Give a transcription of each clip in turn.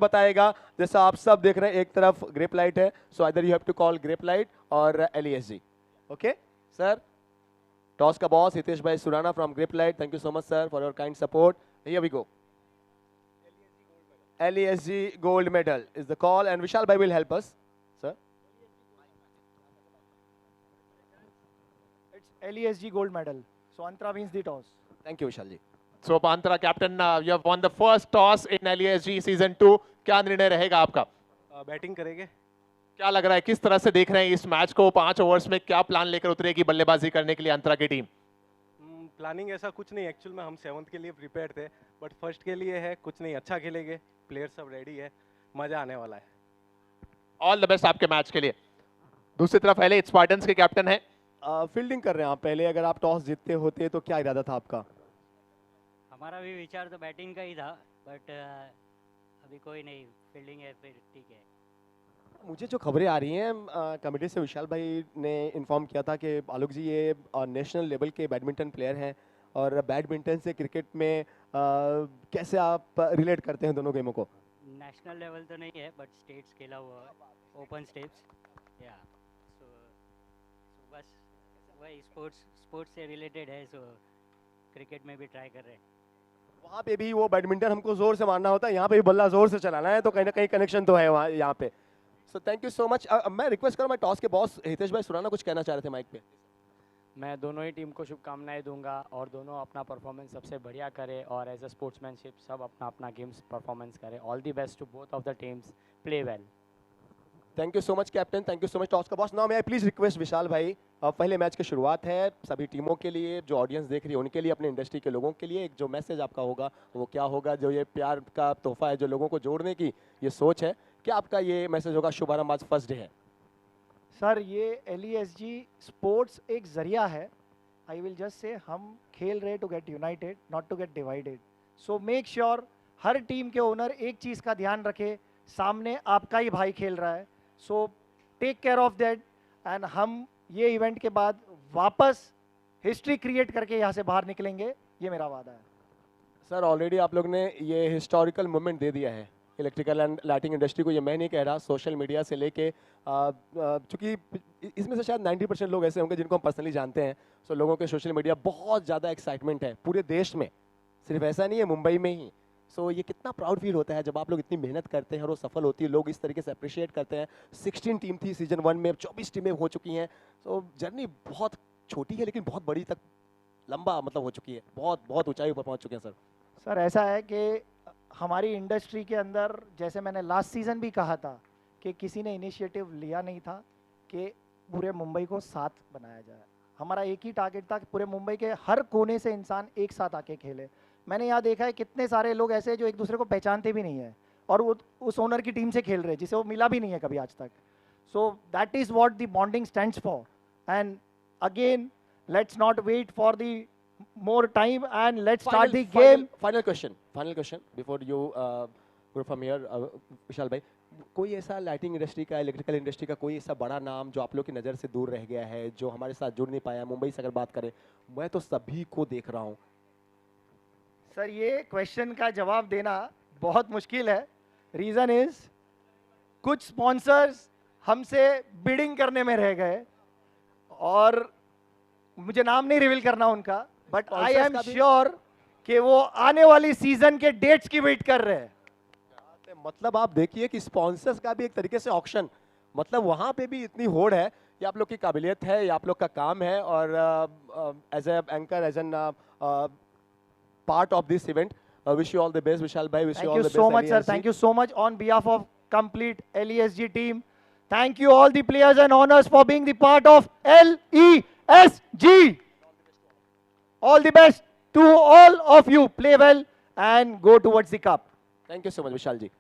बताएगा। जैसा आप सब देख रहे हैं, एक तरफ ग्रेप लाइट है, so either you have to call grep light और LESG। ओके सर, टॉस का बॉस हितेश भाई Surana from grape light, thank you so much sir for your kind support. Here we go. LESG gold medal is the call and Vishal bhai will help us sir. It's LESG gold medal. So Antara wins the toss. Thank you Vishal ji. So Antara captain, you have won the first toss in LESG season 2. क्या निर्णय रहेगा आपका? Batting करेंगे। क्या लग रहा है, किस तरह से देख रहे हैं इस मैच को? 5 ओवर्स में क्या प्लान लेकर उतरेगी बल्लेबाजी करने के लिए अंतरा की टीम? प्लानिंग ऐसा कुछ नहीं, एक्चुअल में हम 7th के लिए प्रिपेयर थे, बट फर्स्ट के लिए है, कुछ नहीं, अच्छा खेलेंगे, प्लेयर सब रेडी है, मजा आने वाला है। ऑल द बेस्ट आपके मैच के लिए। दूसरी तरफ पहले स्पार्टन्स के कैप्टन है, फील्डिंग कर रहे हैं आप। पहले अगर आप टॉस जीतते होते तो क्या इरादा था आपका? हमारा भी विचार तो बैटिंग का ही था, बट अभी कोई नहीं, फील्डिंग है, फिर ठीक है। मुझे जो खबरें आ रही हैं कमेटी से, विशाल भाई ने इन्फॉर्म किया था कि आलोक जी ये नेशनल लेवल के बैडमिंटन प्लेयर हैं, और बैडमिंटन से क्रिकेट में कैसे आप रिलेट करते हैं दोनों गेमों को? नेशनल लेवल तो नहीं है, बट स्टेट्स खेला हुआ है, ओपन स्टेट्स, या सो बस वही स्पोर्ट्स से रिलेटेड है, सो क्रिकेट में भी ट्राई कर रहे हैं। वहाँ पे भी वो बैडमिंटन हमको जोर से मारना होता है, यहाँ पे भी बल्ला जोर से चलाना है, तो कहीं ना कहीं कनेक्शन तो है वहाँ यहाँ पे। सो थैंक यू सो मच। मैं रिक्वेस्ट करूँ, मैं टॉस के बॉस हितेश भाई सुराना कुछ कहना चाह रहे थे माइक पे। मैं दोनों ही टीम को शुभकामनाएं दूंगा, और दोनों अपना परफॉर्मेंस सबसे बढ़िया करें, और एज अ स्पोर्ट्समैनशिप सब अपना अपना गेम्स परफॉर्मेंस करें। All the best to both of the teams, play well. Thank you so much captain, thank you so much toss का बॉस। नाउ मैं प्लीज रिक्वेस्ट विशाल भाई, पहले मैच की शुरुआत है, सभी टीमों के लिए, जो ऑडियंस देख रही है उनके लिए, अपने इंडस्ट्री के लोगों के लिए एक जो मैसेज आपका होगा वो क्या होगा? जो ये प्यार का तोहफा है, जो लोगों को जोड़ने की ये सोच है, क्या आपका ये मैसेज होगा? शुभारंभ आज फर्स्ट डे है सर, ये LESG स्पोर्ट्स एक जरिया है। आई विल जस्ट से हम खेल रहे to get united, not to get divided. So make sure हर टीम के ओनर एक चीज़ का ध्यान रखे, सामने आपका ही भाई खेल रहा है, so take care of that. And हम ये इवेंट के बाद वापस हिस्ट्री क्रिएट करके यहाँ से बाहर निकलेंगे, ये मेरा वादा है। सर। ऑलरेडी आप लोग ने ये हिस्टोरिकल मोमेंट दे दिया है इलेक्ट्रिकल एंड लाइटिंग इंडस्ट्री को। ये मैं नहीं कह रहा, सोशल मीडिया से लेके, चूँकि इसमें से शायद 90% लोग ऐसे होंगे जिनको हम पर्सनली जानते हैं, सो लोगों के सोशल मीडिया बहुत ज़्यादा एक्साइटमेंट है पूरे देश में, सिर्फ ऐसा नहीं है मुंबई में ही। सो ये कितना प्राउड फील होता है जब आप लोग इतनी मेहनत करते हैं और वो सफल होती है, लोग इस तरीके से अप्रिशिएट करते हैं। 16 टीम थी सीजन 1 में, अब 24 टीमें हो चुकी हैं। सो जर्नी बहुत छोटी है लेकिन बहुत बड़ी तक लंबा मतलब हो चुकी है, बहुत बहुत ऊंचाई पर पहुंच चुके हैं सर। सर ऐसा है कि हमारी इंडस्ट्री के अंदर, जैसे मैंने लास्ट सीज़न भी कहा था, कि किसी ने इनिशिएटिव लिया नहीं था कि पूरे मुंबई को साथ बनाया जाए। हमारा एक ही टारगेट था कि पूरे मुंबई के हर कोने से इंसान एक साथ आके खेले। मैंने यहाँ देखा है कितने सारे लोग ऐसे जो एक दूसरे को पहचानते भी नहीं है, और वो उस ओनर की टीम से खेल रहे हैं जिसे वो मिला भी नहीं है कभी आज तक। So that is what the bonding stands for. And again, let's not wait for the more time and let's start the game. Final question before you go from here, विशाल भाई, कोई ऐसा लाइटिंग इंडस्ट्री का, electrical industry का कोई ऐसा बड़ा नाम जो आप लोग की नज़र से दूर रह गया है, जो हमारे साथ जुड़ नहीं पाया? मुंबई से अगर बात करें, मैं तो सभी को देख रहा हूँ। सर ये क्वेश्चन का जवाब देना बहुत मुश्किल है। रीज़न इज, कुछ स्पॉन्सर्स हमसे बिडिंग करने में रह गए, और मुझे नाम नहीं रिवील करना उनका, बट आई एम श्योर कि वो आने वाली सीजन के डेट्स की वेट कर रहे हैं। मतलब आप देखिए कि स्पॉन्सर्स का भी एक तरीके से ऑक्शन, मतलब वहां पे भी इतनी होड़ है। ये आप लोग की काबिलियत है, ये आप लोग का काम है, और as a anchor, as an part of this event, wish you all the best Vishal भाई, wish you all the best. Thank you so much sir, thank you so much on behalf of complete LESG team. Thank you all the players and owners for being the part of LESG। All the best to all of you. Play well and go towards the cup. Thank you so much Vishal ji.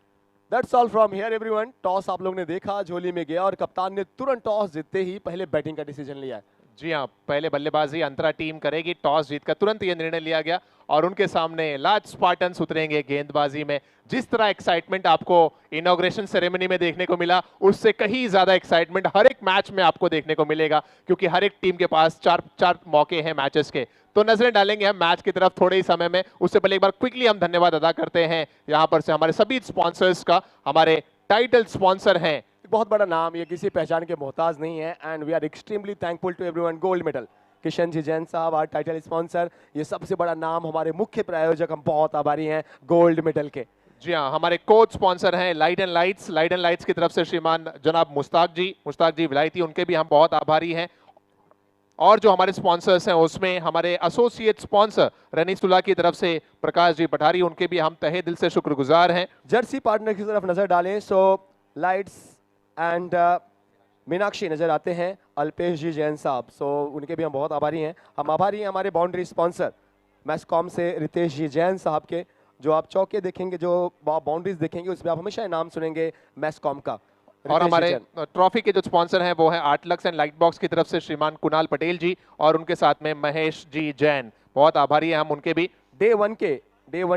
That's all from here everyone. Toss आप लोग ने देखा, झोली में गया, और कप्तान ने तुरंत टॉस जीतते ही पहले बैटिंग का डिसीजन लिया है। जी हाँ, पहले बल्लेबाजी अंतरा टीम करेगी। टॉस जीतकर तुरंत ये निर्णय लिया गया, और उनके सामने लार्ज स्पार्टन्स उतरेंगे गेंदबाजी में। जिस तरह एक्साइटमेंट आपको इनॉग्रेशन सेरेमनी में देखने को मिला, उससे कहीं ज्यादा एक्साइटमेंट हर एक मैच में आपको देखने को मिलेगा, क्योंकि हर एक टीम के पास चार चार मौके हैं मैचेस के। तो नजरें डालेंगे हम मैच की तरफ थोड़े ही समय में। उससे पहले एक बार क्विकली हम धन्यवाद अदा करते हैं यहाँ पर से हमारे सभी स्पॉन्सर्स का। हमारे टाइटल स्पॉन्सर हैं, एक बहुत बड़ा नाम, ये किसी पहचान के मोहताज नहीं है, and we are extremely thankful to everyone. Gold medal Kishan ji Jain साहब, आर टाइटल स्पॉन्सर, ये सबसे बड़ा नाम, हमारे मुख्य प्रायोजक, हम बहुत आभारी हैं गोल्ड मेडल के। जी हाँ, हमारे कोच स्पॉन्सर हैं light and lights. Light and lights की तरफ से श्रीमान जनाब मुश्ताक जी विलायती, उनके भी हम बहुत आभारी हैं। और जो हमारे स्पॉन्सर्स हैं उसमें हमारे एसोसिएट स्पॉन्सर रनीसुल्ला की तरफ से प्रकाश जी पठारी, उनके भी हम तहे दिल से शुक्रगुजार हैं। जर्सी पार्टनर की तरफ नजर डालें, सो लाइट्स एंड मीनाक्षी नजर आते हैं, अल्पेश जी जैन साहब, सो उनके भी हम बहुत आभारी हैं। हम आभारी हैं हमारे बाउंड्री स्पॉन्सर मैस्कॉम से रितेश जी जैन साहब के। जो आप चौके देखेंगे, जो आप बाउंड्रीज देखेंगे, उसमें आप हमेशा नाम सुनेंगे मैस्कॉम का। और रितेश जी हमारे जैन। ट्रॉफी के जो स्पॉन्सर हैं वो है art lux and light box की तरफ से श्रीमान कुणाल पटेल जी, और उनके साथ में महेश जी जैन, बहुत आभारी हैं हम उनके भी। डे वन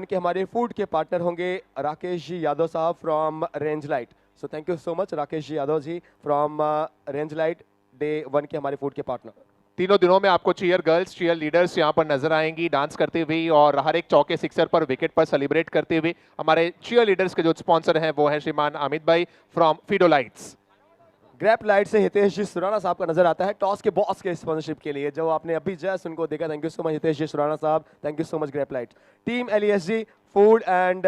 के हमारे फूड के पार्टनर होंगे राकेश जी यादव साहब from range light, so thank you so much Rakesh ji Yadav ji from range light, day one के हमारे फूड के पार्टनर। तीनों दिनों में आपको चीयर गर्ल्स, चीयर लीडर्स यहाँ पर नजर आएंगी डांस करती हुई, और हर एक चौके सिक्सर पर विकेट पर सेलिब्रेट करते हुए। हमारे चीयर लीडर्स के जो स्पॉन्सर हैं वो है श्रीमान अमित भाई फ्रॉम फिडोलाइट्स। ग्रैप लाइट से हितेश जी सुराना साहब का नजर आता है टॉस के बॉस के स्पॉन्सरशिप के लिए, जो आपने अभी जस्ट उनको देखा। Thank you so much Hitesh ji Surana साहब, thank you so much Grape Light. Team LESG food and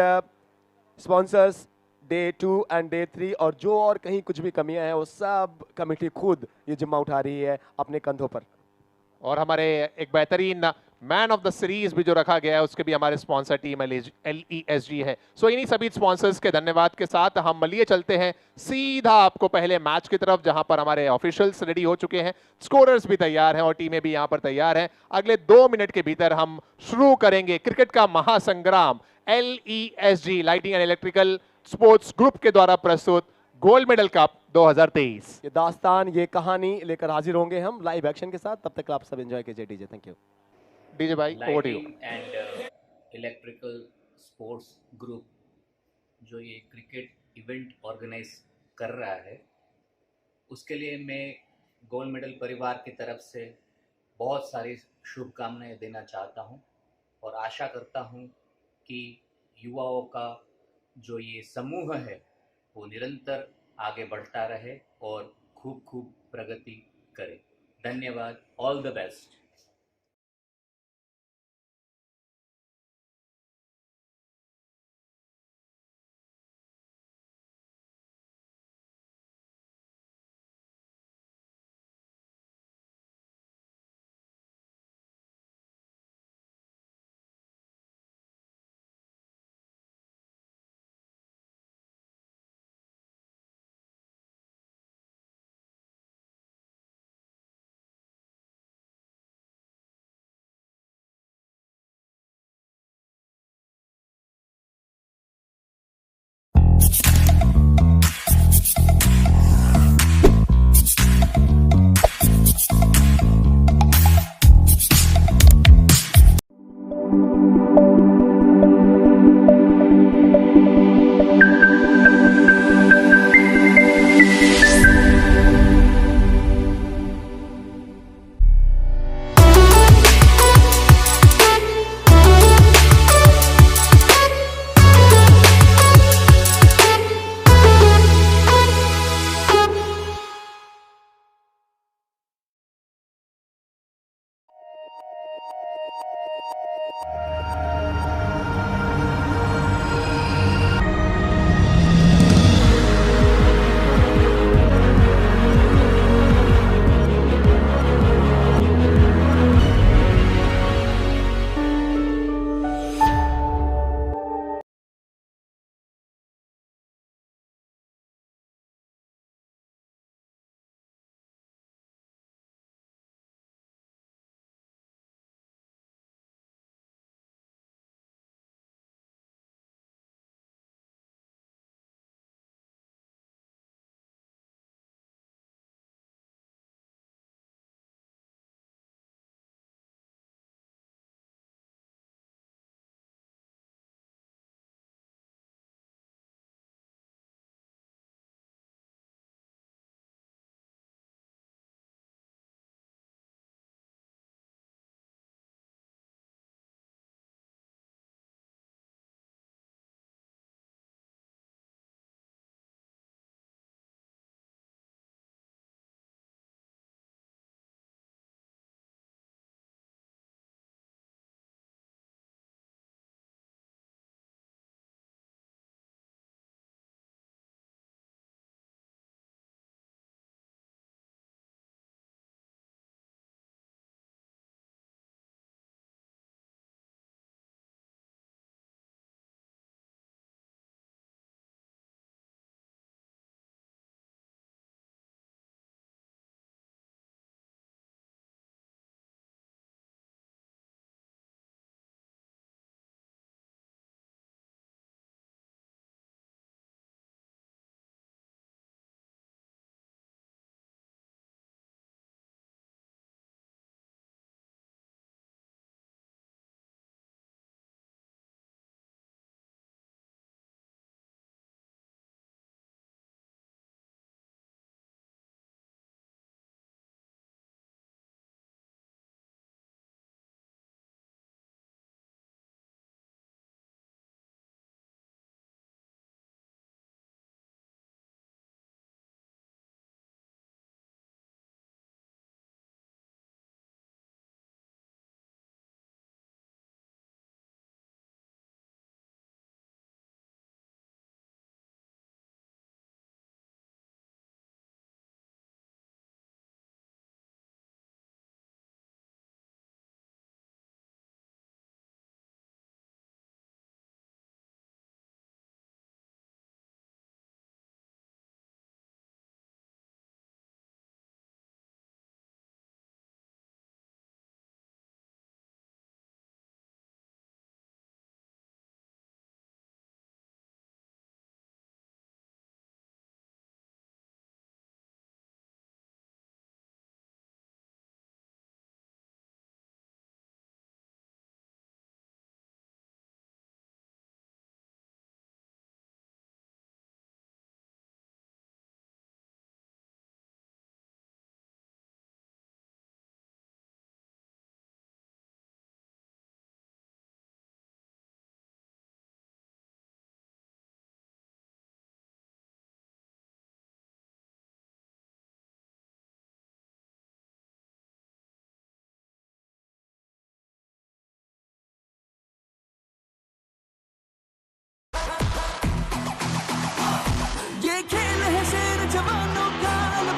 sponsors day 2 and day 3, और जो और कहीं कुछ भी कमियां हैं वो सब कमेटी खुद ये जिम्मा उठा रही है अपने कंधों पर। और हमारे एक बेहतरीन मैन ऑफ द सीरीज भी जो रखा गया है, उसके भी हमारे स्पॉन्सर टीम LESG है। सो इन्हीं सभी स्पॉन्सर्स के धन्यवाद के साथ हम लिए चलते हैं सीधा आपको पहले मैच की तरफ, जहां पर हमारे ऑफिशियल्स रेडी हो चुके हैं, स्कोरर्स भी तैयार हैं और टीमें भी यहां पर तैयार हैं। अगले 2 मिनट के भीतर हम शुरू करेंगे क्रिकेट का महासंग्राम। LESG lighting and electrical sports group के द्वारा प्रस्तुत गोल्ड मेडल कप 2023। ये दास्तान, ये कहानी लेकर हाजिर होंगे हम लाइव एक्शन के साथ। तब तक आप सब एंजॉय कीजिए। DJ thank you. डीजे भाई over to you. Lighting and electrical sports group जो ये क्रिकेट इवेंट ऑर्गेनाइज कर रहा है, उसके लिए मैं गोल्ड मेडल परिवार की तरफ से बहुत सारी शुभकामनाएं देना चाहता हूं, और आशा करता हूं कि युवाओं का जो ये समूह है वो निरंतर आगे बढ़ता रहे और खूब खूब प्रगति करे। धन्यवाद, all the best.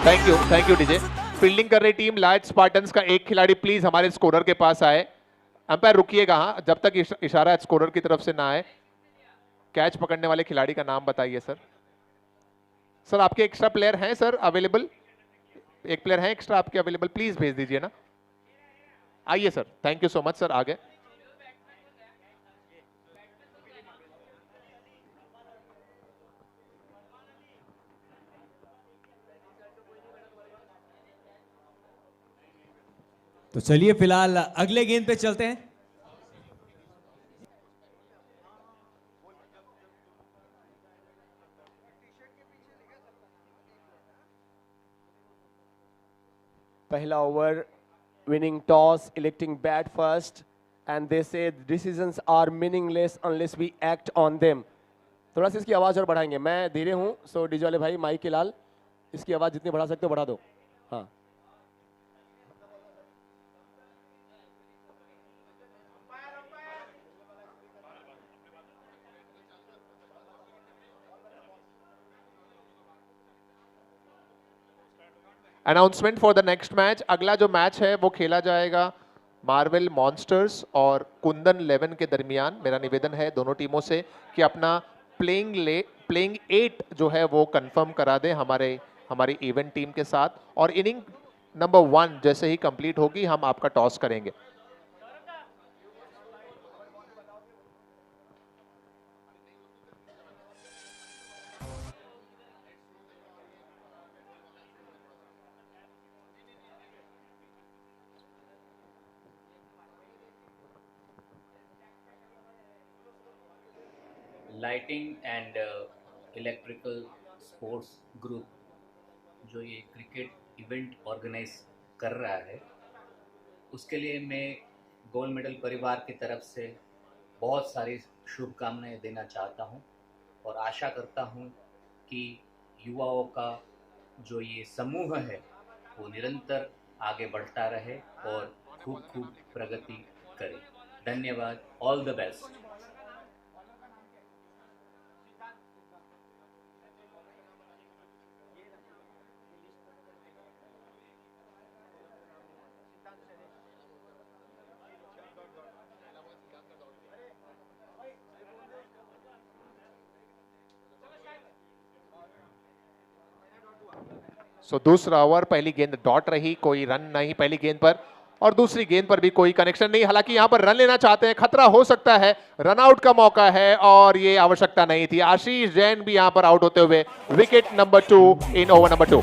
Thank you DJ. Fielding कर रही टीम लाइट स्पार्टन्स का एक खिलाड़ी प्लीज हमारे स्कोरर के पास आए। अंपायर रुकिएगा, हाँ, जब तक इशारा स्कोरर की तरफ से ना आए। कैच पकड़ने वाले खिलाड़ी का नाम बताइए सर। सर आपके एक्स्ट्रा प्लेयर हैं सर अवेलेबल? एक प्लेयर है एक्स्ट्रा आपके अवेलेबल, प्लीज भेज दीजिए ना। आइए sir, thank you so much sir, आगे। तो चलिए फिलहाल अगले गेंद पे चलते हैं। पहला over, winning toss, electing bat first, and they say decisions are meaningless unless we act on them. थोड़ा सा इसकी आवाज़ और बढ़ाएंगे, मैं धीरे हूँ, सो डीजे वाले भाई माइक के लाल इसकी आवाज़ जितनी बढ़ा सकते हो बढ़ा दो। हाँ, announcement for the next match. अगला जो मैच है वो खेला जाएगा मार्वल मॉन्स्टर्स और कुंदन 11 के दरमियान। मेरा निवेदन है दोनों टीमों से कि अपना प्लेइंग 8 जो है वो कंफर्म करा दें हमारी इवेंट टीम के साथ, और इनिंग नंबर 1 जैसे ही कंप्लीट होगी हम आपका टॉस करेंगे। Lighting and electrical sports group जो ये क्रिकेट इवेंट ऑर्गेनाइज कर रहा है, उसके लिए मैं गोल्ड मेडल परिवार की तरफ से बहुत सारी शुभकामनाएं देना चाहता हूं और आशा करता हूं कि युवाओं का जो ये समूह है वो निरंतर आगे बढ़ता रहे और खूब खूब प्रगति करे। धन्यवाद, ऑल द बेस्ट। सो दूसरा ओवर, पहली गेंद डॉट रही, कोई रन नहीं पहली गेंद पर, और दूसरी गेंद पर भी कोई कनेक्शन नहीं। हालांकि यहां पर रन लेना चाहते हैं, खतरा हो सकता है, रन आउट का मौका है और ये आवश्यकता नहीं थी। आशीष जैन भी यहां पर आउट होते हुए, wicket number 2 in over number 2।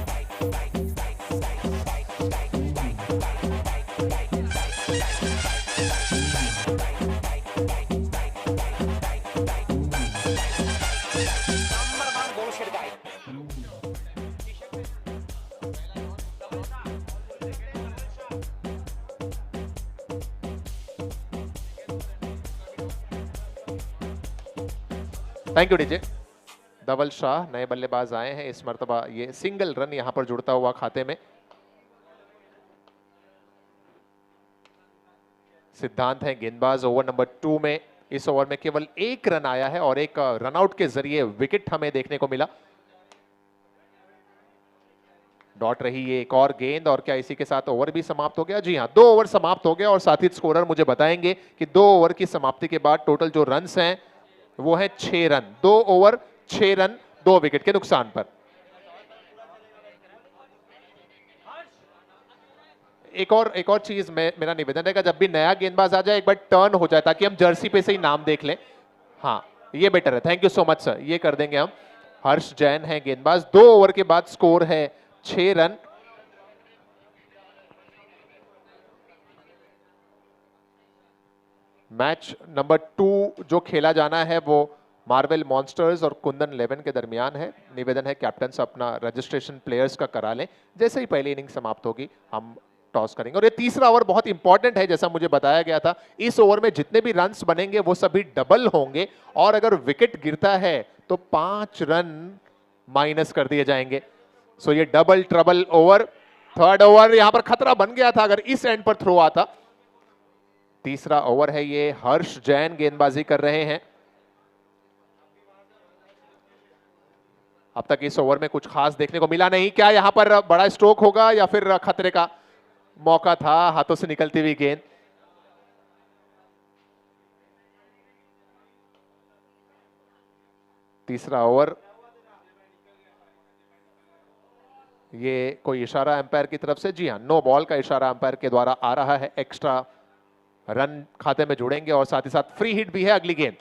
Thank you DJ. Dhaval Shah नए बल्लेबाज आए हैं, इस मर्तबा ये सिंगल रन यहां पर जुड़ता हुआ खाते में। सिद्धांत है गेंदबाज ओवर नंबर 2 में। इस ओवर में केवल एक रन आया है और एक रनआउट के जरिए विकेट हमें देखने को मिला। डॉट रही ये एक और गेंद, और क्या इसी के साथ ओवर भी समाप्त हो गया? जी हां, 2 ओवर समाप्त हो गया और साथ ही स्कोरर मुझे बताएंगे कि 2 ओवर की समाप्ति के बाद टोटल जो रन्स हैं वो है 6 रन। 2 ओवर 6 रन 2 विकेट के नुकसान पर। एक और चीज मेरा निवेदन है, जब भी नया गेंदबाज आ जाए एक बार टर्न हो जाए ताकि हम जर्सी पे से ही नाम देख लें। हाँ, ये बेटर है। Thank you so much sir, ये कर देंगे हम। हर्ष जैन है गेंदबाज। 2 ओवर के बाद स्कोर है 6 रन। मैच नंबर 2 जो खेला जाना है वो मार्वल मॉन्स्टर्स और कुंदन 11 के दरमियान है। निवेदन है कैप्टन से अपना रजिस्ट्रेशन प्लेयर्स का करा लें। जैसे ही पहली इनिंग समाप्त होगी हम टॉस करेंगे। और ये तीसरा ओवर बहुत इंपॉर्टेंट है, जैसा मुझे बताया गया था। इस ओवर में जितने भी रन्स बनेंगे वो सभी डबल होंगे, और अगर विकेट गिरता है तो 5 रन माइनस कर दिए जाएंगे। सो ये double trouble over. Third over यहां पर खतरा बन गया था अगर इस एंड पर थ्रो आता। तीसरा ओवर है ये। हर्ष जैन गेंदबाजी कर रहे हैं। अब तक इस ओवर में कुछ खास देखने को मिला नहीं। क्या यहां पर बड़ा स्ट्रोक होगा या फिर खतरे का मौका था? हाथों से निकलती हुई गेंद। तीसरा ओवर, ये कोई इशारा एम्पायर की तरफ से? जी हां, नो बॉल का इशारा एम्पायर के द्वारा आ रहा है। एक्स्ट्रा रन खाते में जुड़ेंगे और साथ ही साथ फ्री हिट भी है अगली गेंद।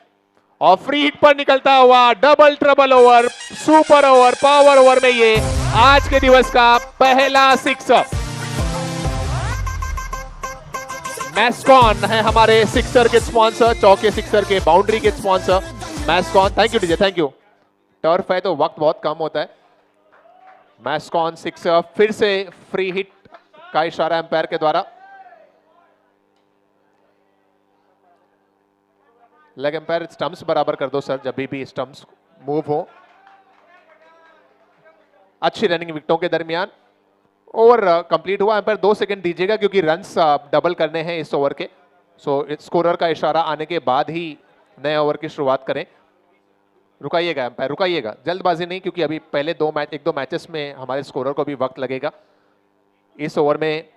और फ्री हिट पर निकलता हुआ double trouble over, super over, power over में ये आज के दिवस का पहला सिक्सर। मैस्कॉन है हमारे सिक्सर के स्पॉन्सर, चौके सिक्सर के, बाउंड्री के sponsor Mascon. Thank you DJ, thank you. Turf है तो वक्त बहुत कम होता है। मैस्कॉन सिक्सर, फिर से फ्री हिट का इशारा एम्पायर के द्वारा। लेग एम्पायर, स्टंप्स बराबर कर दो सर, जब भी स्टंप्स मूव हो। अच्छी रनिंग विकेटों के दरमियान ओवर कंप्लीट हुआ। एम्पायर 2 सेकंड दीजिएगा क्योंकि रन्स डबल करने हैं इस ओवर के। सो स्कोरर का इशारा आने के बाद ही नए ओवर की शुरुआत करें। रुकाइएगा एम्पायर, रुकाइएगा, जल्दबाजी नहीं, क्योंकि अभी पहले एक दो मैचेस में हमारे स्कोरर को भी वक्त लगेगा। इस ओवर में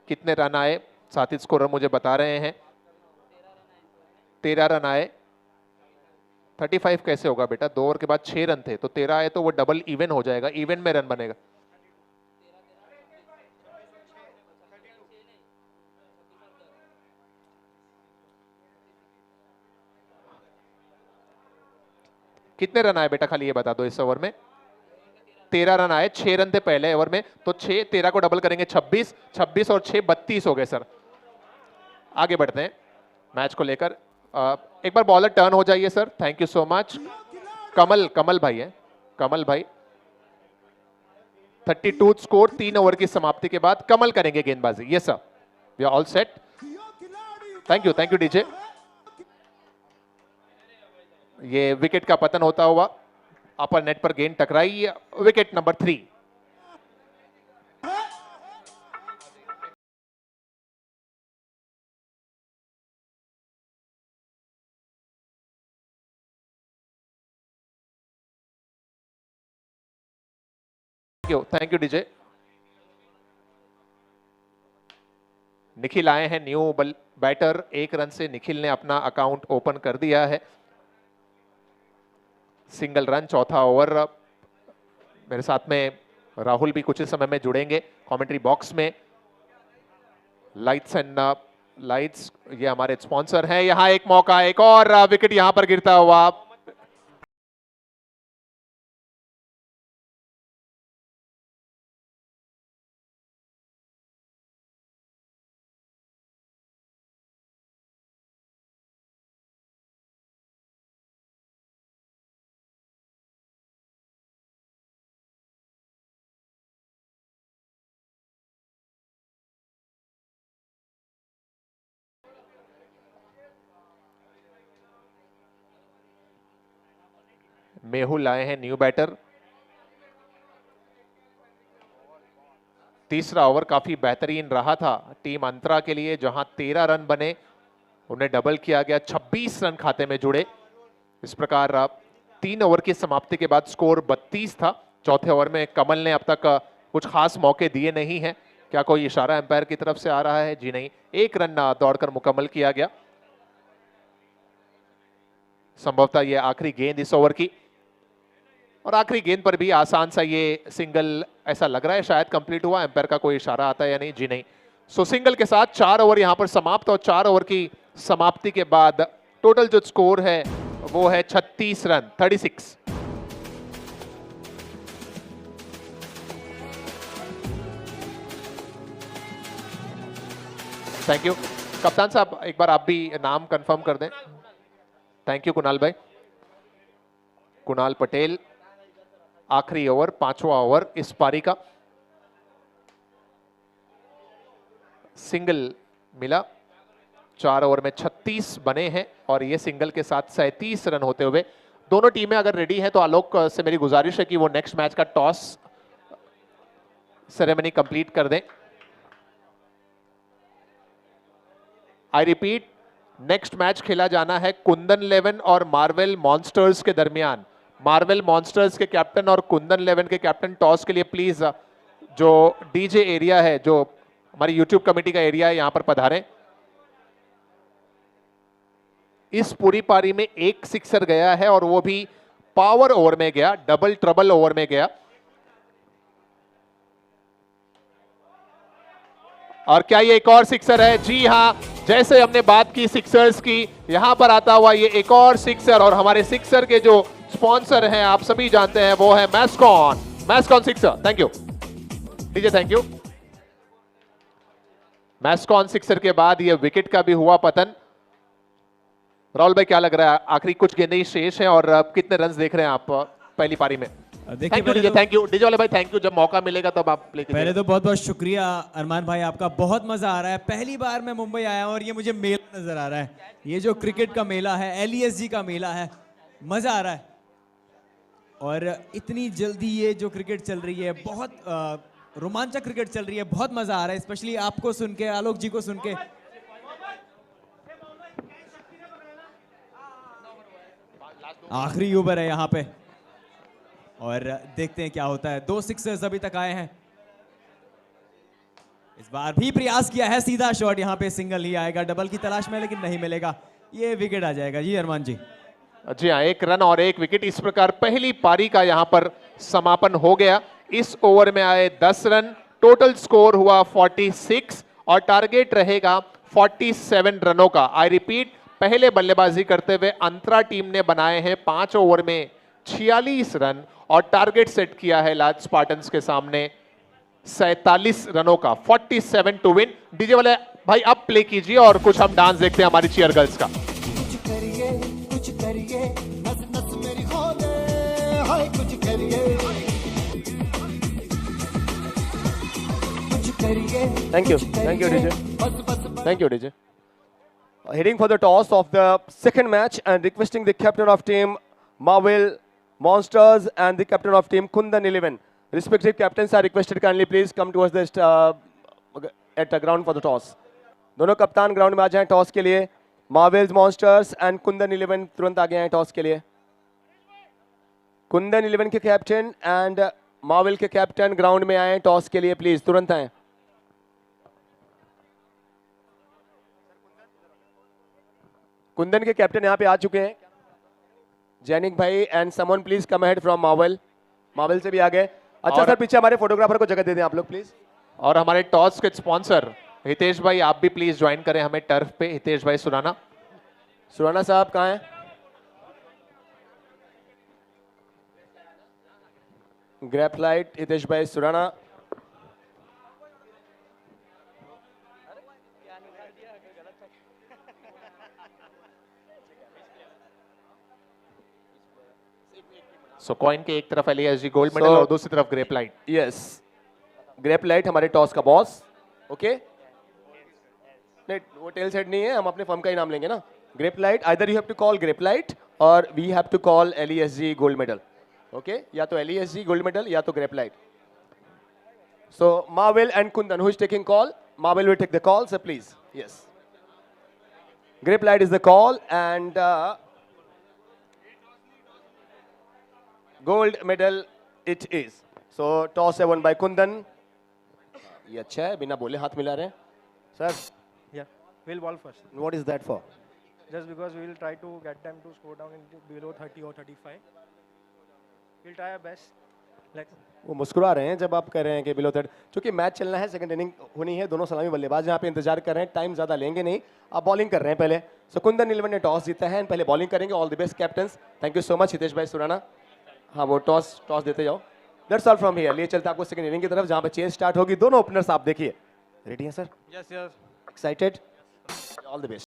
कितने रन आए साथ ही स्कोरर मुझे बता रहे हैं। 13 रन आए। 35 कैसे होगा बेटा? 2 ओवर के बाद 6 रन थे, तो 13 आए तो वो डबल इवन हो जाएगा, इवन में रन बनेगा। कितने रन आए बेटा, खाली ये बता दो इस ओवर में? 13 रन आए, 6 रन थे पहले ओवर में, तो 6 13 को डबल करेंगे 26, 26 और 6 32 हो गए सर। आगे बढ़ते हैं मैच को लेकर। एक बार बॉलर टर्न हो जाइए sir, thank you so much. Kamal भाई है, कमल भाई। 32 स्कोर 3 ओवर की समाप्ति के बाद कमल करेंगे गेंदबाजी। Yes sir, we are all set. Thank you DJ. ये विकेट का पतन होता हुआ अपर नेट पर गेंद टकराई, wicket number 3। Thank you DJ. Nikhil आए हैं न्यू बैटर। 1 रन से निखिल ने अपना अकाउंट ओपन कर दिया है। सिंगल रन, चौथा ओवर। मेरे साथ में राहुल भी कुछ ही समय में जुड़ेंगे कमेंट्री बॉक्स में। लाइट्स एंड लाइट्स ये हमारे स्पॉन्सर हैं। यहां एक मौका, एक और विकेट यहां पर गिरता हुआ। मेहुल आए हैं न्यू बैटर। तीसरा ओवर काफी बेहतरीन रहा था टीम अंतरा के लिए, जहां 13 रन बने, उन्हें डबल किया गया, 26 रन खाते में जुड़े। इस प्रकार 3 ओवर की समाप्ति के बाद स्कोर 32 था। चौथे ओवर में कमल ने अब तक कुछ खास मौके दिए नहीं हैं। क्या कोई इशारा एम्पायर की तरफ से आ रहा है? जी नहीं, 1 रन दौड़कर मुकम्मल किया गया। संभवतः ये आखिरी गेंद इस ओवर की, और आखिरी गेंद पर भी आसान सा ये सिंगल ऐसा लग रहा है शायद कंप्लीट हुआ। एम्पायर का कोई इशारा आता है या नहीं? जी नहीं। सो सिंगल के साथ 4 ओवर यहां पर समाप्त, और 4 ओवर की समाप्ति के बाद टोटल जो स्कोर है वो है 36 रन, 36। थैंक यू कप्तान साहब, एक बार आप भी नाम कंफर्म कर दें। थैंक यू कुणाल भाई। कुणाल पटेल। आखिरी ओवर, 5वां ओवर इस पारी का। सिंगल मिला, 4 ओवर में 36 बने हैं, और ये सिंगल के साथ 37 रन होते हुए दोनों टीमें अगर रेडी हैं तो आलोक से मेरी गुजारिश है कि वो नेक्स्ट मैच का टॉस सेरेमनी कंप्लीट कर दें। आई रिपीट, नेक्स्ट मैच खेला जाना है कुंदन 11 और मार्वेल मॉन्स्टर्स के दरमियान। मार्वल मॉन्स्टर्स के कैप्टन और कुंदन 11 के कैप्टन टॉस के लिए प्लीज जो डीजे एरिया है, जो हमारी यूट्यूब कमेटी का एरिया है, यहां पर पधारें। इस पूरी पारी में एक सिक्सर गया है और वो भी पावर ओवर में गया, डबल ट्रबल ओवर में गया। और क्या ये एक और सिक्सर है? जी हां, जैसे हमने बात की सिक्सर्स की, यहां पर आता हुआ ये एक और सिक्सर। और हमारे सिक्सर के जो स्पॉन्सर हैं आप सभी जानते हैं, वो है Mascon. Mascon sixer, thank you DJ, thank you. Mascon sixer के बाद ये विकेट का भी हुआ पतन। राहुल भाई क्या लग रहा है, आखिरी कुछ गेंदें ही शेष हैं और कितने रन देख रहे हैं आप पहली पारी में? Thank you DJ, thank you DJ वाले भाई, थैंक यू। जब मौका मिलेगा तब आप प्ले कीजिए। पहले तो बहुत बहुत शुक्रिया अरमान भाई, आपका बहुत मजा आ रहा है। पहली बार मैं मुंबई आया हूं और ये मुझे मेला नजर आ रहा है। ये जो क्रिकेट का मेला है, LESG का मेला है, मजा आ रहा है। और इतनी जल्दी ये जो क्रिकेट चल रही है, बहुत रोमांचक क्रिकेट चल रही है, बहुत मजा आ रहा है, स्पेशली आपको सुन के, आलोक जी को सुन के। आखिरी ओवर है यहाँ पे और देखते हैं क्या होता है। 2 सिक्सर्स अभी तक आए हैं। इस बार भी प्रयास किया है, सीधा शॉट, यहाँ पे सिंगल ही आएगा, डबल की तलाश में, लेकिन नहीं मिलेगा। ये विकेट आ जाएगा जी अरमान जी। जी हाँ, 1 रन और 1 विकेट। इस प्रकार पहली पारी का यहाँ पर समापन हो गया। इस ओवर में आए 10 रन, टोटल स्कोर हुआ 46 और टारगेट रहेगा 47 रनों का। आई रिपीट, पहले बल्लेबाजी करते हुए अंतरा टीम ने बनाए हैं 5 ओवर में 46 रन और टारगेट सेट किया है लार्ज स्पार्टन्स के सामने 47 रनों का। 47 टू विन। डीजे वाले भाई अब प्ले कीजिए और कुछ हम डांस देखते हैं हमारी चीयर गर्ल्स का। कुछ करिए नस नस मेरी खोले, हाय कुछ करिए Thank you DJ, thank you DJ. Heading for the toss of the second match and requesting the captain of team Marvel Monsters and the captain of team Kundan 11. Respective captains are requested kindly please come towards the at the ground for the toss. दोनों कप्तान ground में आ जाएं toss के लिए। Marvels monsters and Kundan 11 तुरंत आ गए हैं toss के लिए। कुंदन 11 के कैप्टन एंड मार्वेल के कैप्टन ग्राउंड में आए टॉस के लिए, प्लीज तुरंत आए। कुंदन के कैप्टन यहाँ पे आ चुके हैं, जैनिक भाई and someone please come ahead from Marvel. Marvel से भी आ गए। अच्छा सर, पीछे हमारे फोटोग्राफर को जगह दे दें आप लोग प्लीज। और हमारे टॉस के स्पॉन्सर हितेश भाई, आप भी प्लीज ज्वाइन करें हमें टर्फ पे। हितेश भाई सुराना, सुराना साहब कहाँ हैं? ग्रैपलाइट हितेश भाई सुराना। सो कॉइन के एक तरफ LESG गोल्ड मेडल और दूसरी तरफ grape light. Yes, grep light हमारे टॉस का बॉस। ओके नहीं, वो टेल सेट नहीं है, हम अपने फर्म का ही नाम लेंगे ना। Grape Light, either you have to call grep light और we have to call LESG gold medal. Okay, या तो LESG गोल्ड मेडल या तो Grape Light. So Marvel and Kundan, who is taking call? Marvel will take the call sir please. Yes, grep Light is the call and gold medal it is. So toss है won by Kundan. ये अच्छा है, बिना बोले हाथ मिला रहे हैं sir. Yeah, we'll ball first. What is that for? Just because we will try to get them to score down into below 30 or 35. We'll try our best. Let's. वो मुस्कुरा रहे हैं जब आप कह रहे हैं कि बिलो 30, क्योंकि मैच चलना है, सेकंड इनिंग होनी है, दोनों सलामी बल्लेबाज यहाँ पे इंतजार कर रहे हैं, टाइम ज्यादा लेंगे नहीं, आप बॉलिंग कर रहे हैं पहले। सो कुंदन 11 ने टॉस जीता है, पहले बॉलिंग करेंगे। All the best captains, thank you so much Hitesh भाई सुराना। हाँ, वो टॉस देते जाओ। That's all from here. लिए चलते आपको सेकंड इनिंग की तरफ, जहां पे चेस स्टार्ट होगी। दोनों ओपनर्स आप देखिए रेडी हैं sir? Yes, yes. Excited? All the best.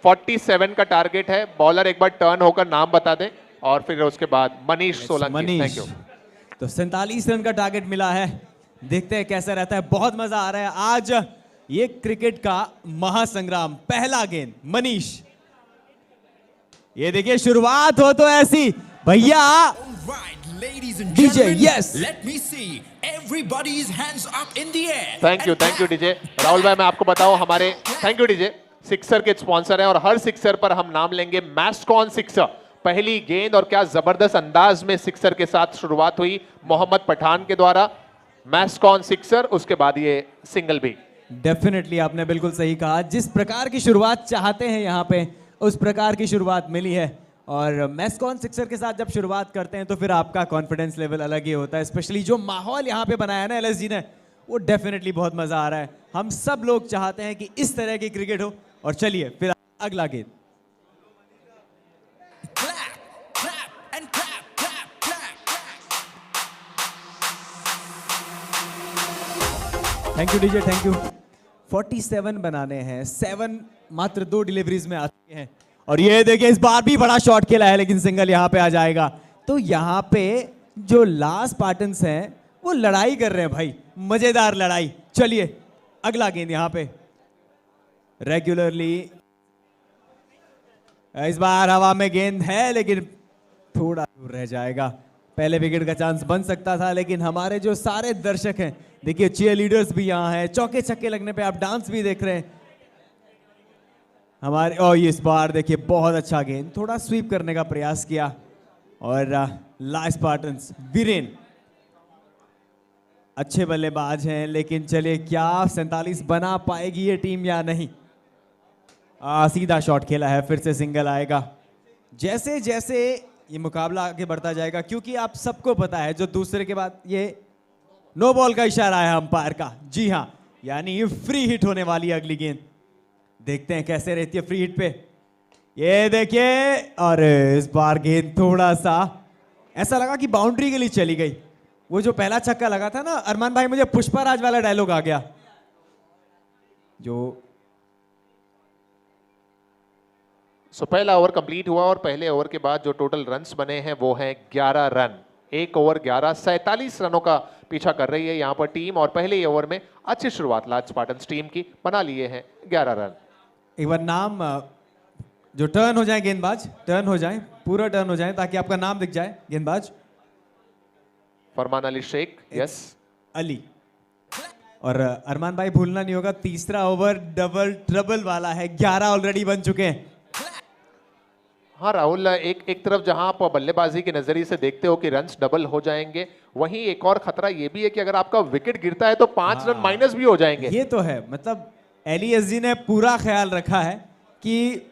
47 का टारगेट है। बॉलर एक बार टर्न होकर नाम बता दें और फिर उसके बाद मनीष सोलंकी। Thank you. तो 47 रन का टारगेट मिला है, देखते हैं कैसा रहता है। बहुत मजा आ रहा है आज ये क्रिकेट का महासंग्राम। पहला गेंद मनीष, ये देखिए शुरुआत हो तो ऐसी भैया। DJ yes, let me see everybody's hands up in the air. Thank you DJ. Rahul भाई मैं आपको बताऊं, हमारे थैंक यू डीजे सिक्सर के स्पॉन्सर हैं और हर सिक्सर पर हम नाम लेंगे मैस्कॉन सिक्सर। पहली गेंद और क्या जबरदस्त अंदाज में सिक्सर के साथ शुरुआत हुई मोहम्मद पठान के द्वारा। मैस्कॉन सिक्सर, उसके बाद ये सिंगल भी। डेफिनेटली आपने बिल्कुल सही कहा, जिस प्रकार की शुरुआत चाहते हैं यहाँ पे उस प्रकार की शुरुआत मिली है। और मैस्कॉन सिक्सर के साथ जब शुरुआत करते हैं तो फिर आपका कॉन्फिडेंस लेवल अलग ही होता है। स्पेशली जो माहौल यहाँ पे बनाया है ना एलएसजी ने, वो डेफिनेटली बहुत मजा आ रहा है। हम सब लोग चाहते हैं कि इस तरह की क्रिकेट हो। और चलिए फिर अगला गेंद। Thank you DJ, thank you. 47 बनाने हैं, 7 मात्र 2 डिलीवरीज में आते हैं। और ये देखिए इस बार भी बड़ा शॉट खेला है लेकिन सिंगल यहाँ पे आ जाएगा। तो यहाँ पे जो लास्ट पार्टनर्स हैं वो लड़ाई कर रहे हैं भाई, मजेदार लड़ाई। चलिए अगला गेंद यहाँ पे रेगुलरली। इस बार हवा में गेंद है लेकिन थोड़ा दूर रह जाएगा। पहले विकेट का चांस बन सकता था लेकिन हमारे जो सारे दर्शक हैं, देखिए चीयर लीडर्स भी यहाँ हैं, चौके छक्के लगने पे आप डांस भी देख रहे हैं हमारे। और इस बार देखिए बहुत अच्छा गेंद, थोड़ा स्वीप करने का प्रयास किया। और लास्ट पार्टनर्स वीरेन अच्छे बल्लेबाज हैं लेकिन चलिए क्या 47 बना पाएगी ये टीम या नहीं। सीधा शॉट खेला है, फिर से सिंगल आएगा। जैसे जैसे ये मुकाबला आगे बढ़ता जाएगा, क्योंकि आप सबको पता है जो दूसरे के बाद ये नो बॉल का इशारा है अंपायर का। जी हाँ, यानी फ्री हिट होने वाली है अगली गेंद। देखते हैं कैसे रहती है फ्री हिट पे। ये देखिए, और इस बार गेंद थोड़ा सा ऐसा लगा कि बाउंड्री के लिए चली गई। वो जो पहला छक्का लगा था ना अरमान भाई, मुझे पुष्पराज वाला डायलॉग आ गया जो। सो पहला ओवर कंप्लीट हुआ और पहले ओवर के बाद जो टोटल रन्स बने हैं वो हैं 11 रन। 1 ओवर 11, 47 रनों का पीछा कर रही है यहाँ पर टीम। और पहले ही ओवर में अच्छी शुरुआत लार्ज स्पार्टन्स टीम की, बना लिए हैं 11 रन। एक बार नाम जो टर्न हो जाए गेंदबाज, टर्न हो जाए, पूरा टर्न हो जाए ताकि आपका नाम दिख जाए गेंदबाज। फरमान अली शेख, यस अली। और अरमान भाई भूलना नहीं होगा, तीसरा ओवर डबल ट्रबल वाला है, 11 ऑलरेडी बन चुके हैं। हाँ राहुल, एक तरफ जहां आप बल्लेबाजी के नजरिए से देखते हो कि रन्स डबल हो जाएंगे, वहीं एक और खतरा ये भी है कि अगर आपका विकेट गिरता है तो 5 रन माइनस भी हो जाएंगे। ये तो है, मतलब एलईएसजी ने पूरा ख्याल रखा है कि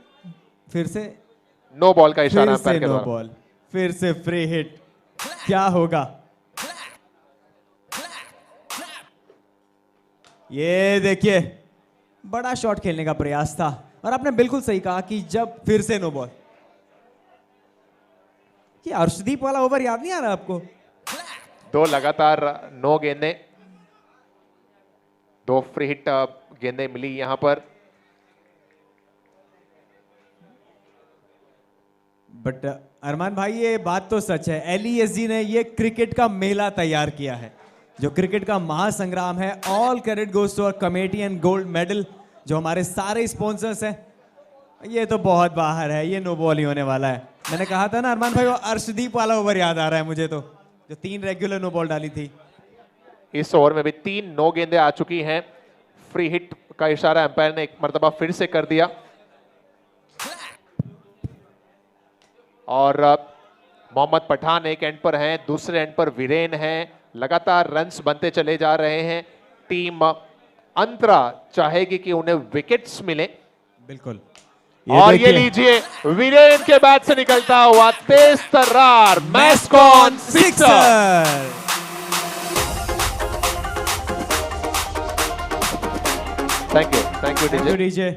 फिर से नो बॉल का इशारा फिर से नो बॉल, फिर से फ्री हिट, क्या होगा। ये देखिए बड़ा शॉट खेलने का प्रयास था और आपने बिल्कुल सही कहा कि जब फिर से नो बॉल। ये अर्शदीप वाला ओवर याद नहीं आ रहा आपको? 2 लगातार नो गेंदें, 2 फ्री हिट गेंदें मिली यहां पर। बट अरमान भाई ये बात तो सच है, एलईएसजी ने ये क्रिकेट का मेला तैयार किया है, जो क्रिकेट का महासंग्राम है। All credit goes to our committee and gold medal, जो हमारे सारे स्पॉन्सर्स हैं। ये तो बहुत बाहर है, ये नो बॉल ही होने वाला है। मैंने कहा था ना अरमान भाई, वो अर्शदीप वाला ओवर याद आ रहा है मुझे, तो जो 3 रेगुलर नो बॉल डाली थी। इस ओवर में भी 3 नो गेंदें आ चुकी हैं। फ्री हिट का इशारा अंपायर ने एक मर्तबा फिर से कर दिया। और मोहम्मद पठान एक एंड पर हैं, दूसरे एंड पर वीरेन हैं। लगातार रन्स बनते चले जा रहे हैं। टीम अंतरा चाहेगी कि उन्हें विकेट्स मिले। बिल्कुल। और ये लीजिए वीरेन के बैट से निकलता हुआ तेज तर्रार मैस्कॉन सिक्सर। Thank you DJ.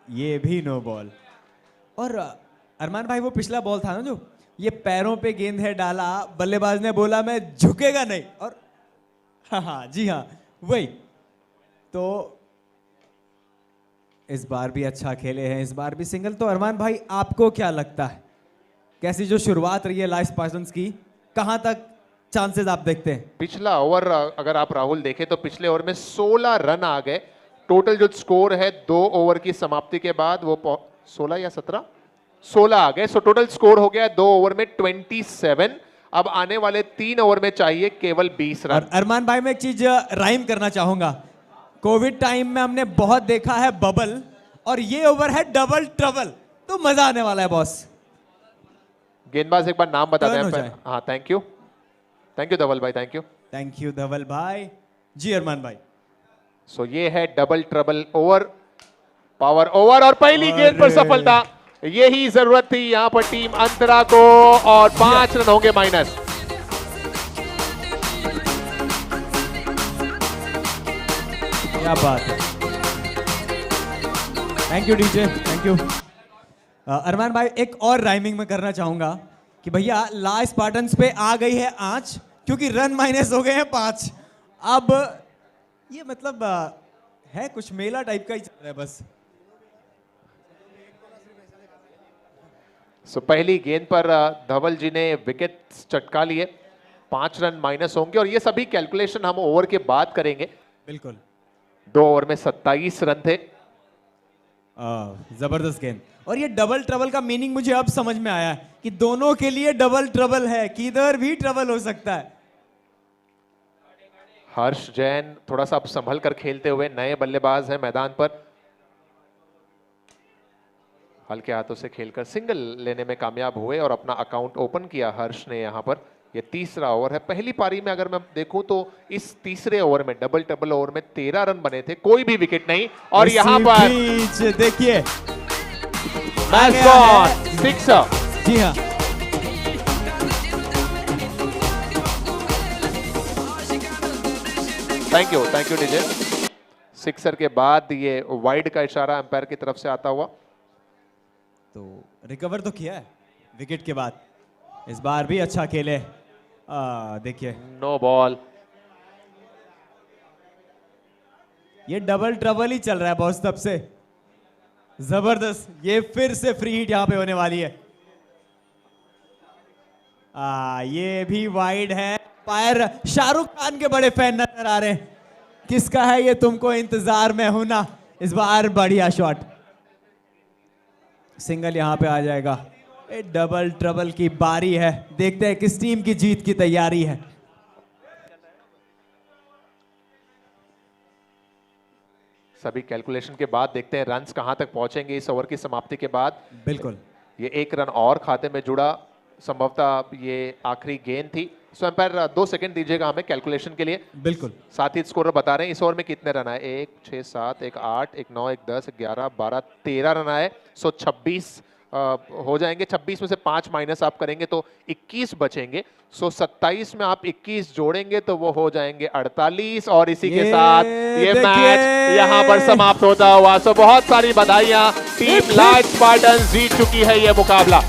ये भी नो बॉल। और अरमान भाई वो पिछला बॉल था ना जो ये पैरों पे गेंद है डाला, बल्लेबाज ने बोला मैं झुकेगा नहीं, और हाँ जी हाँ वही। तो इस बार भी अच्छा खेले हैं, इस बार भी सिंगल। तो अरमान भाई आपको क्या लगता है, कैसी जो शुरुआत रही है लाइफ स्पार्टन्स की, कहां तक चांसेस आप देखते हैं? पिछला ओवर अगर आप राहुल देखें तो पिछले ओवर में 16 रन आ गए। टोटल जो स्कोर है 2 ओवर की समाप्ति के बाद वो 16 या 16 आ गए। सो टोटल स्कोर हो गया 2 ओवर में 27। अब आने वाले 3 ओवर में चाहिए केवल 20 रन। और अरमान भाई मैं एक चीज राइम करना चाहूंगा, कोविड टाइम में हमने बहुत देखा है बबल, और ये ओवर है डबल ट्रबल, तो मजा आने वाला है बॉस। गेंदबाज एक बार नाम बता Turn हो दें। जाए। हाँ, थैंक यू धवल भाई, थैंक यू। थैंक यू धवल भाई। जी अरमान भाई। सो ये है double trouble over, power over, और पहली गेंद पर सफलता। यही जरूरत थी यहां पर टीम अंतरा को, और 5 रन होंगे माइनस। क्या बात है, thank you DJ, thank you. Arman भाई एक और राइमिंग में करना चाहूंगा कि भैया लास्ट स्पार्टन्स पे आ गई है आंच, क्योंकि रन माइनस हो गए हैं 5। अब ये मतलब है कुछ मेला टाइप का ही चल रहा है बस। सो पहली गेंद पर धवल जी ने विकेट चटका लिए, 5 रन माइनस होंगे, और ये सभी कैलकुलेशन हम ओवर के बाद करेंगे। बिल्कुल। 2 ओवर में 27 रन थे। जबरदस्त गेंद, और ये डबल ट्रबल का मीनिंग मुझे अब समझ में आया है कि दोनों के लिए डबल ट्रबल है, किधर भी ट्रबल हो सकता है। हर्ष जैन थोड़ा सा अब संभल कर खेलते हुए, नए बल्लेबाज हैं मैदान पर, हल्के हाथों से खेलकर सिंगल लेने में कामयाब हुए और अपना अकाउंट ओपन किया हर्ष ने यहां पर। ये तीसरा ओवर है। पहली पारी में अगर मैं देखूं तो इस तीसरे ओवर में डबल ट्रबल ओवर में 13 रन बने थे, कोई भी विकेट नहीं, और यहां पर देखिए सिक्सर। जी हाँ, थैंक यू डीजे। सिक्सर के बाद ये वाइड का इशारा अंपायर की तरफ से आता हुआ। तो रिकवर तो किया है विकेट के बाद, इस बार भी अच्छा खेले। देखिए नो बॉल, ये डबल ट्रबल ही चल रहा है बॉस तब से। जबरदस्त, ये फिर से फ्री हिट यहां पे होने वाली है। ये भी वाइड है। पायर शाहरुख खान के बड़े फैन नजर आ रहे हैं। किसका है ये तुमको इंतजार में हूं ना, इस बार बढ़िया शॉट, सिंगल यहां पे आ जाएगा। डबल ट्रबल की बारी है, देखते हैं किस टीम की जीत की तैयारी है। सभी कैलकुलेशन के बाद देखते हैं रन्स कहां तक पहुंचेंगे इस ओवर की समाप्ति के बाद। बिल्कुल, ये 1 रन और खाते में जुड़ा, संभवतः ये आखिरी गेंद थी। सो एम्पायर 2 सेकंड दीजिएगा हमें कैलकुलेशन के लिए। बिल्कुल। साथ ही स्कोर बता रहे हैं इस ओवर में कितने रन आए। 1 6 7 1 8 1 9 1 10 11 12 13 रन आए। सो 26 हो जाएंगे। 26 में से 5 माइनस आप करेंगे तो 21 बचेंगे। सो 27 में आप 21 जोड़ेंगे तो वो हो जाएंगे 48, और इसी के साथ ये मैच यहां पर समाप्त होता हुआ। सो बहुत सारी बधाइयां, टीम लाइट स्पार्टन्स जीत चुकी है ये मुकाबला।